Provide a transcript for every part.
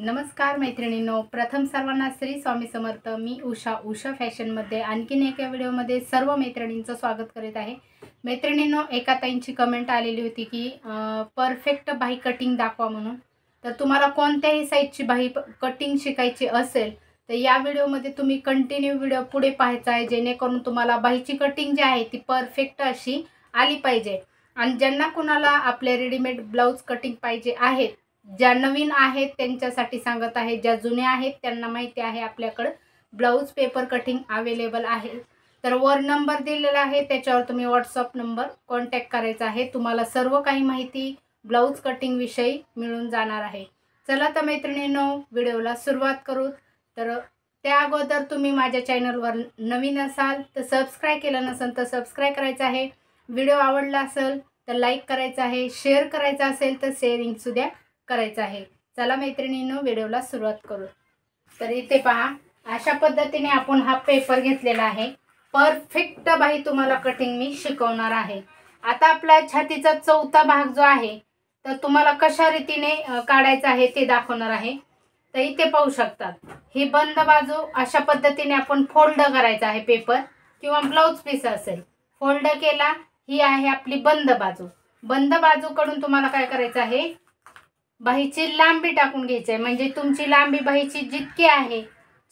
नमस्कार मैत्रिणींनो, प्रथम सर्वांना श्री स्वामी समर्थ। मी उषा फॅशनमध्ये आणखीन एका व्हिडिओमध्ये सर्व मैत्रिणींचं स्वागत करीत आहे। मैत्रिणींनो, एका ताईंची कमेंट आलेली होती की परफेक्ट बाही कटिंग दाखवा म्हणून। तर तुम्हाला कोणत्याही साईजची बाही कटिंग शिकायची असेल तर या व्हिडिओमध्ये तुम्ही कंटिन्यू व्हिडिओ पुढे पाहायचा आहे, जेणेकरून तुम्हाला बाहीची कटिंग जी आहे ती परफेक्ट अशी आली पाहिजे। आणि ज्यांना कुणाला आपले रेडीमेड ब्लाउज कटिंग पाहिजे आहेत, ज्या नवीन आहेत त्यांच्यासाठी सांगत आहे, ज्या जुन्या आहेत त्यांना माहिती आहे आपल्याकडे ब्लाउज पेपर कटिंग अवेलेबल आहे। तर वर नंबर दिलेला आहे, त्याच्यावर तुम्ही व्हॉट्सअप नंबर कॉन्टॅक्ट करायचा आहे। तुम्हाला सर्व काही माहिती ब्लाउज कटिंग विषयी मिळून जाणार आहे। चला तर मैत्रिणींनो, व्हिडिओला सुरुवात करू। तर त्या अगोदर तुम्ही माझ्या चॅनलवर नवीन असाल तर सबस्क्राइब केलं नसेल तर सबस्क्राइब करायचं आहे। व्हिडिओ आवडला असेल तर लाईक करायचं आहे, शेअर करायचं असेल तर शेअरिंग सुद्धा करायचं आहे। चला मैत्रिणींनो, व्हिडिओला सुरुवात करू। तर इथे पहा, अशा पद्धतीने आपण हा पेपर घेतलेला आहे। परफेक्ट बाही तुम्हाला कटिंग मी शिकवणार आहे। आता आपला छातीचा चौथा भाग जो आहे तर तुम्हाला कशा रीतीने काढायचा आहे ते दाखवणार आहे। तर इथे पाहू शकतात, ही बंद बाजू अशा पद्धतीने आपण फोल्ड करायचा आहे। पेपर किंवा ब्लाउज पीस असेल, फोल्ड केला, ही आहे आपली बंद बाजू। बंद बाजूकडून तुम्हाला काय करायचं आहे, बाहीची लांबी टाकून घ्यायची आहे। म्हणजे तुमची लांबी बाहीची जितकी आहे,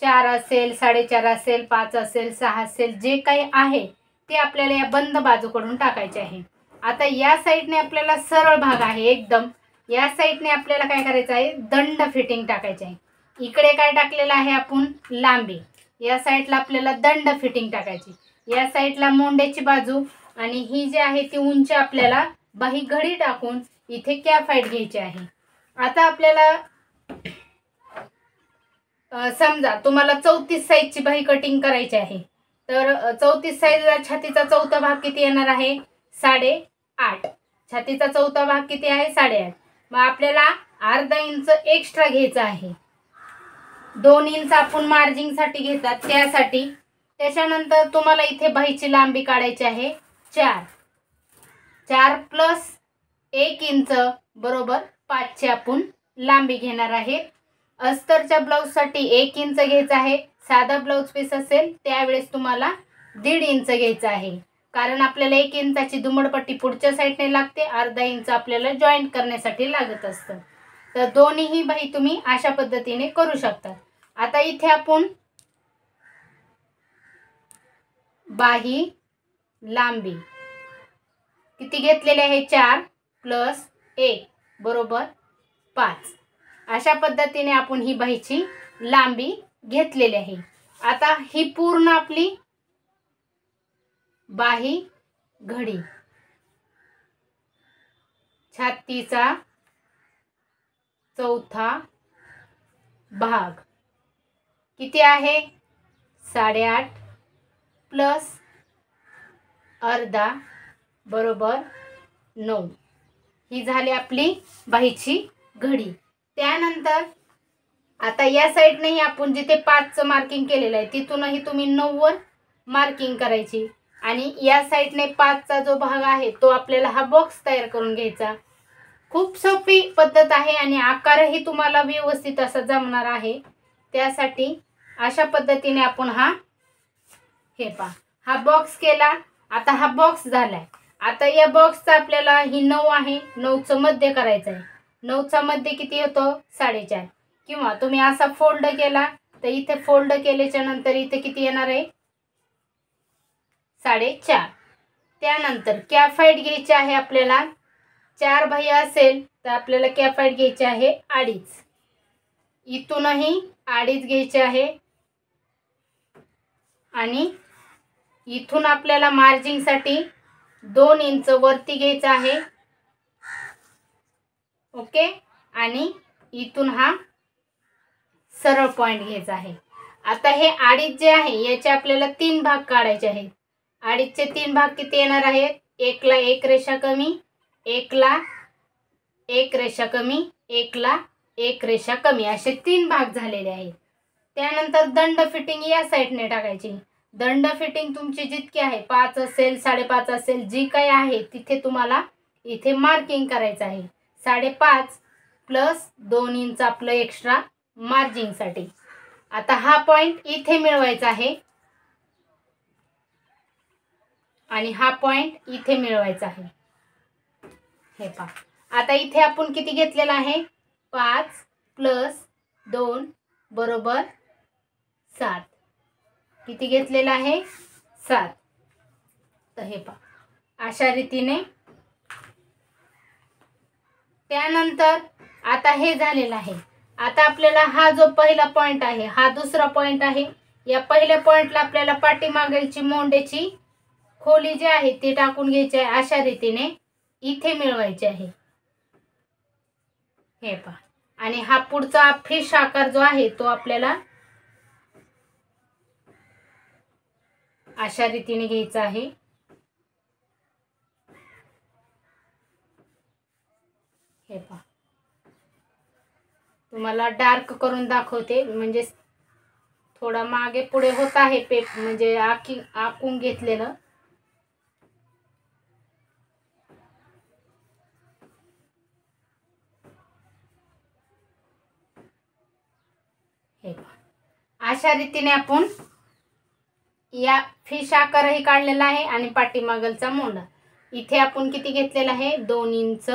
4 असेल, 4.5 असेल, 5 असेल, 6 असेल, जे काही आहे ते आपल्याला या बंद बाजूकडून टाकायचे आहे। आता या साईडने आपल्याला सरळ भाग आहे एकदम, या साईडने आपल्याला काय करायचं आहे, दंड फिटिंग टाकायचे आहे। इकडे काय टाकलेलं आहे आपण, लांबी, या साईडला आपल्याला दंड फिटिंग टाकायची, या साईडला मोंड्याची बाजू, आणि ही जी आहे ती उंची आपल्याला बाही घडी टाकून इथे कॅफाईट घ्यायची आहे। आता आपल्याला समजा तुम्हाला 34 साईजची बाही कटिंग करायची आहे, तर 34 साईजला छातीचा चौथा भाग किती येणार आहे, 8.5। छातीचा चौथा भाग किती आहे, 8.5। मग आपल्याला अर्धा इंच एक्स्ट्रा घ्यायचा आहे। 2 इंच आपण मार्जिंगसाठी घेतात त्यासाठी। त्याच्यानंतर तुम्हाला इथे बाहीची लांबी काढायची आहे 4 प्लस 1 इंच बरोबर 5 ची आपण लांबी घेणार आहे। अस्तरच्या ब्लाउज साठी 1 इंच घ्यायचा आहे। साधा ब्लाउज पीस असेल त्यावेळेस तुम्हाला 1.5 इंच घ्यायचा आहे, कारण आपल्याला 1 इंचाची दुमडपट्टी पुढच्या साईडने लागते, अर्धा इंच आपल्याला जॉईंट करण्यासाठी लागत असतं। तर दोन्हीही बाही तुम्ही अशा पद्धतीने करू शकता। आता इथे आपण बाही लांबी किती घेतलेली आहे, 4 प्लस 1 बरोबर 5। अशा पद्धतीने आपण ही बाहीची लांबी घेतलेली आहे। आता ही पूर्ण आपली बाही घडी, छातीचा चौथा भाग किती आहे, 8.5 प्लस अर्धा बरोबर 9। ही झाली आपली बाहीची घडी। त्यानंतर आता या साईडनेही आपण जिथे 5चं मार्किंग केलेलं आहे तिथूनही तुम्ही 9 वर मार्किंग करायची, आणि या साईडने 5चा जो भाग आहे तो आपल्याला हा बॉक्स तयार करून घ्यायचा। खूप सोपी पद्धत आहे आणि आकारही तुम्हाला व्यवस्थित असा जमणार आहे। त्यासाठी अशा पद्धतीने आपण हे पहा, हा बॉक्स केला। आता हा बॉक्स झालाय। आता या बॉक्सचा आपल्याला ही 9 आहे, 9चं मध्य करायचं आहे। 9चा मध्य किती होतो, 4.5, किंवा तुम्ही असा फोल्ड केला तर इथे फोल्ड केल्याच्या नंतर इथे किती येणार आहे, 4.5। त्यानंतर कॅफाईट घ्यायची आहे आपल्याला। 4 बाही असेल तर आपल्याला कॅफाईट घ्यायची आहे 2.5। इथूनही 2.5 घ्यायचे आहे, आणि इथून आपल्याला मार्जिंग साठी 2 इंच वरती घ्यायचं आहे, ओके। आणि इथून हा सरळ पॉइंट घ्यायचा आहे। आता हे 2.5 जे आहे याचे आपल्याला 3 भाग काढायचे आहेत। 2.5 चे 3 भाग किती येणार आहेत, 1 ला 1 रेषा कमी, 1 ला 1 रेषा कमी, 1 ला 1 रेषा कमी, असे 3 भाग झालेले आहेत। त्यानंतर दंड फिटिंग या साईडने टाकायची। दंड फिटिंग तुमची जितकी आहे, 5 असेल, 5.5 असेल, जी काही आहे तिथे तुम्हाला इथे मार्किंग करायचं आहे। 5.5 प्लस 2 इंच आपलं एक्स्ट्रा मार्जिंगसाठी. आता हा पॉइंट इथे मिळवायचा आहे आणि हा पॉइंट इथे मिळवायचा आहे. हे पहा, आता इथे आपण किती घेतलेला आहे, 5 + 2 = 7. किती घेतलेला आहे, 7. तर हे पहा अशा रीतीने. त्यानंतर आता हे झालेलं आहे. आता आपल्याला हा जो पहिला पॉइंट आहे हा दुसरा पॉइंट आहे. या पहिल्या पॉइंटला आपल्याला पाठीमागची मोंड्याची खोली जी आहे ती टाकून घ्यायची आहे. अशा रीतीने इथे मिळवायची आहे. हे पहा, आणि हा पुढचा फिश आकार जो आहे तो आपल्याला अशा रीतीने घ्यायचा आहे. हे पहा, तुम्हाला डार्क करून दाखवते, म्हणजे थोडा मागे पुढे होत आहे म्हणजे आखून घेतलेलं. हे पहा अशा रीतीने आपण या फिश आकारही काढलेला आहे आणि पाठीमागलचा मोंडा. इथे आपण किती घेतलेला आहे, 2 इंच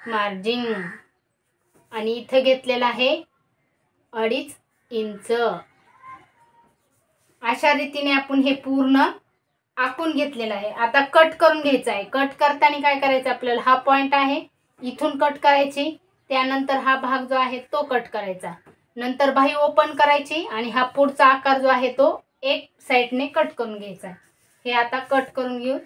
मार्जिन आणि इथे घेतलेला आहे 2.5 इंच. अशा रीतीने आपण हे पूर्ण आखून घेतलेलं आहे. आता कट करून घ्यायचं आहे. कट करताना काय करायचं, आपल्याला हा पॉइंट आहे इथून कट करायची, त्यानंतर हा भाग जो आहे तो कट करायचा, नंतर बाही ओपन करायची आणि हा पुढचा आकार जो आहे तो एक साइडने कट करून घ्यायचा. हे आता कट करून घेऊ.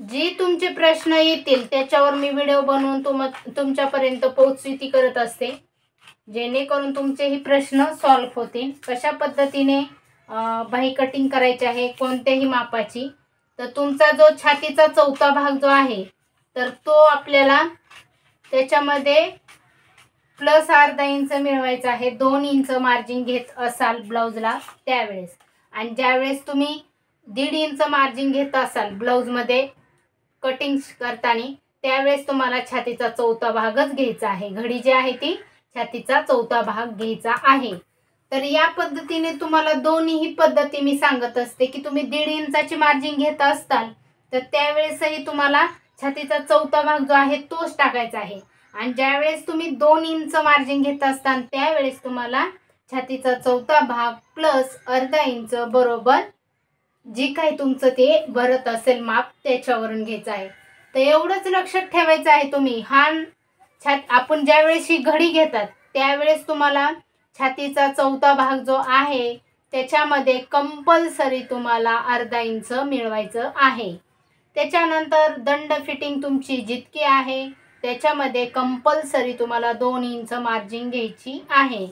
जी तुमचे प्रश्न येतील त्याच्यावर मी व्हिडिओ बनवून तुमच्यापर्यंत पोहोचविती करत असते, जेणेकरून तुमचेही प्रश्न सॉल्व्ह होतील. कशा पद्धतीने बाही कटिंग करायची आहे कोणत्याही मापाची. तर तुमचा जो छातीचा चौथा भाग जो आहे तर तो आपल्याला त्याच्यामध्ये +अर्धा इंच मिळवायचा आहे. 2 इंच मार्जिन घेत असाल ब्लाउजला त्यावेळेस, आणि ज्यावेळेस तुम्ही 1.5 इंच मार्जिन घेत असाल ब्लाउजमध्ये कटिंग करताना त्यावेळेस तुम्हाला छातीचा चौथा भागच घ्यायचा आहे. घडी जी आहे ती छातीचा चौथा भाग घ्यायचा आहे. तर या पद्धतीने तुम्हाला दोन्ही पद्धती मी सांगत असते की तुम्ही 1.5 इंचाची मार्जिन घेत असताल तर त्यावेळेसही तुम्हाला छातीचा चौथा भाग जो आहे तोच टाकायचा आहे, आणि ज्यावेळेस तुम्ही 2 इंच मार्जिन घेत असताल त्यावेळेस तुम्हाला छातीचा चौथा भाग +अर्धा इंच बरोबर जी काही तुमचं ते भरत असेल माप त्याच्यावरून घ्यायचं आहे. तर एवढंच लक्षात ठेवायचं आहे तुम्ही. आपण ज्यावेळेस ही घडी घेतात त्यावेळेस तुम्हाला छातीचा चौथा भाग जो आहे त्याच्यामध्ये कंपल्सरी तुम्हाला अर्धा इंच मिळवायचं आहे. त्याच्यानंतर दंड फिटिंग तुमची जितकी आहे त्याच्यामध्ये कंपल्सरी तुम्हाला 2 इंच मार्जिन घ्यायची आहे.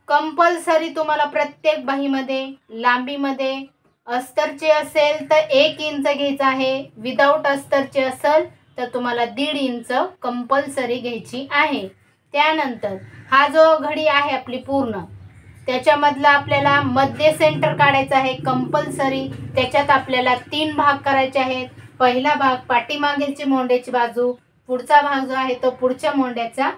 कंपल्सरी तुम्हाला प्रत्येक बाहीमध्ये लांबीमध्ये अस्तरचे असेल तर 1 इंच घ्यायचं आहे, विदाऊट अस्तरचे असेल तर तुम्हाला 1.5 इंच कंपल्सरी घ्यायची आहे. त्यानंतर हा जो घडी आहे आपली पूर्ण त्याच्यामधला आपल्याला मध्य सेंटर काढायचं आहे कंपल्सरी. त्याच्यात आपल्याला 3 भाग करायचे आहेत. पहिला भाग पाठीमागेची मोंड्याची बाजू, पुढचा भाग जो आहे तो पुढच्या मोंड्याचा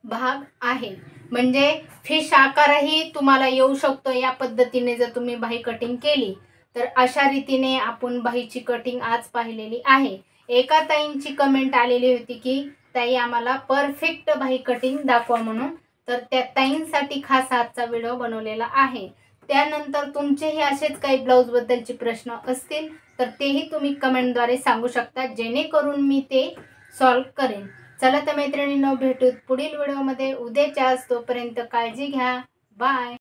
भाग आहे. म्हणजे फिश आकारही तुम्हाला येऊ शकतो या पद्धतीने जर तुम्ही बाही कटिंग केली तर. अशा रीतीने आपण बाहीची कटिंग आज पाहिलेली आहे. एका ताईंची कमेंट आलेली होती की ताई आम्हाला परफेक्ट बाही कटिंग दाखवा म्हणून, तर त्या ताईंसाठी खास आजचा व्हिडिओ बनवलेला आहे. त्यानंतर तुमचेही असेच काही ब्लाऊज बद्दलचे प्रश्न असतील तर तेही तुम्ही कमेंटद्वारे सांगू शकता, जेणेकरून मी ते सॉल्व्ह करेन. चला तर मैत्रिणींनो, भेटू पुढील व्हिडिओमध्ये उद्याच्या. तोपर्यंत काळजी घ्या. बाय.